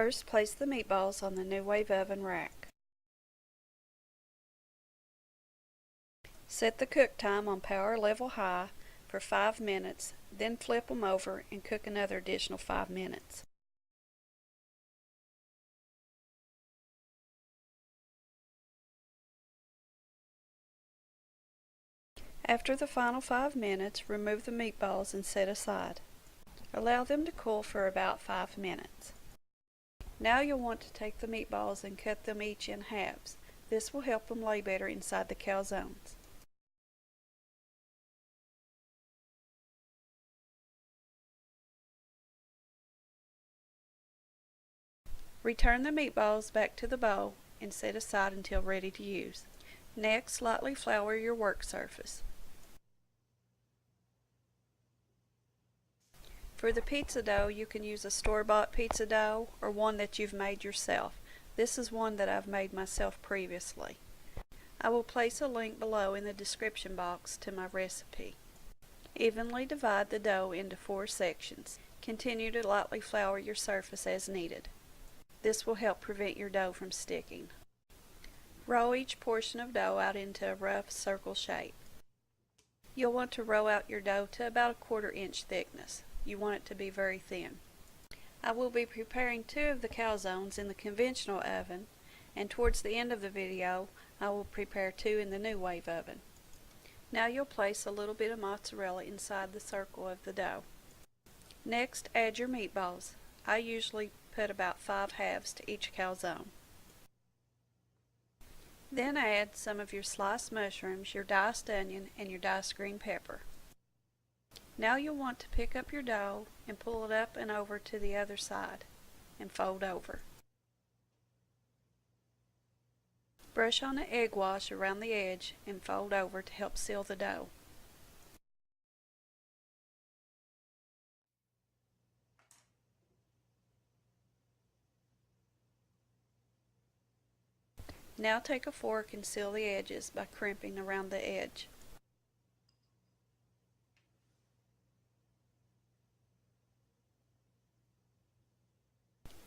First, place the meatballs on the Nuwave oven rack. Set the cook time on power level high for 5 minutes, then flip them over and cook another additional 5 minutes. After the final 5 minutes, remove the meatballs and set aside. Allow them to cool for about 5 minutes. Now you'll want to take the meatballs and cut them each in halves. This will help them lay better inside the calzones. Return the meatballs back to the bowl and set aside until ready to use. Next, lightly flour your work surface. For the pizza dough, you can use a store-bought pizza dough or one that you've made yourself. This is one that I've made myself previously. I will place a link below in the description box to my recipe. Evenly divide the dough into 4 sections. Continue to lightly flour your surface as needed. This will help prevent your dough from sticking. Roll each portion of dough out into a rough circle shape. You'll want to roll out your dough to about a 1/4 inch thickness. You want it to be very thin. I will be preparing 2 of the calzones in the conventional oven, and towards the end of the video I will prepare 2 in the Nuwave oven. Now you'll place a little bit of mozzarella inside the circle of the dough. Next, add your meatballs. I usually put about 5 halves to each calzone. Then add some of your sliced mushrooms, your diced onion, and your diced green pepper. Now you'll want to pick up your dough and pull it up and over to the other side and fold over. Brush on the egg wash around the edge and fold over to help seal the dough. Now take a fork and seal the edges by crimping around the edge.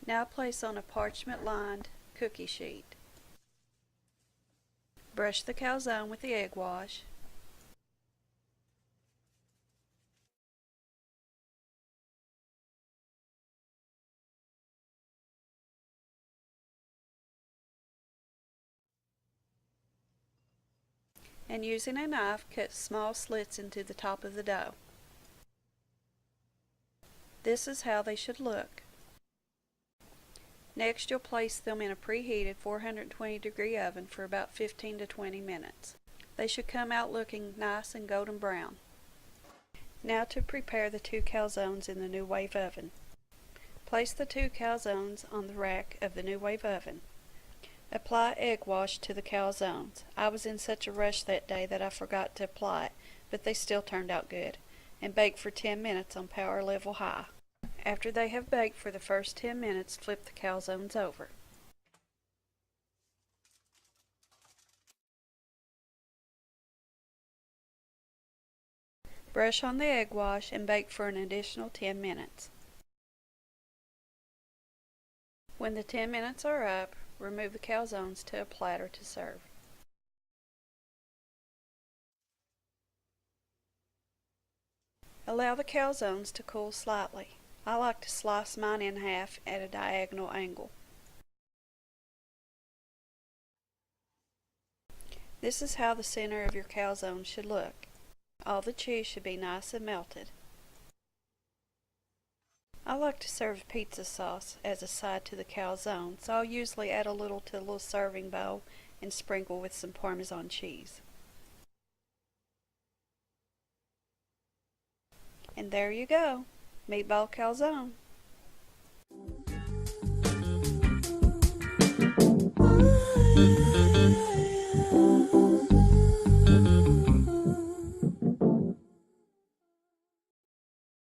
Now place on a parchment-lined cookie sheet. Brush the calzone with the egg wash. And using a knife, cut small slits into the top of the dough. This is how they should look. Next, you'll place them in a preheated 420-degree oven for about 15 to 20 minutes. They should come out looking nice and golden brown. Now to prepare the 2 calzones in the Nuwave oven. Place the 2 calzones on the rack of the Nuwave oven. Apply egg wash to the calzones. I was in such a rush that day that I forgot to apply it, but they still turned out good. And bake for 10 minutes on power level high. After they have baked for the first 10 minutes, flip the calzones over. Brush on the egg wash and bake for an additional 10 minutes. When the 10 minutes are up, remove the calzones to a platter to serve. Allow the calzones to cool slightly. I like to slice mine in half at a diagonal angle. This is how the center of your calzone should look. All the cheese should be nice and melted. I like to serve pizza sauce as a side to the calzone, so I'll usually add a little to a little serving bowl and sprinkle with some parmesan cheese. And there you go, meatball calzone.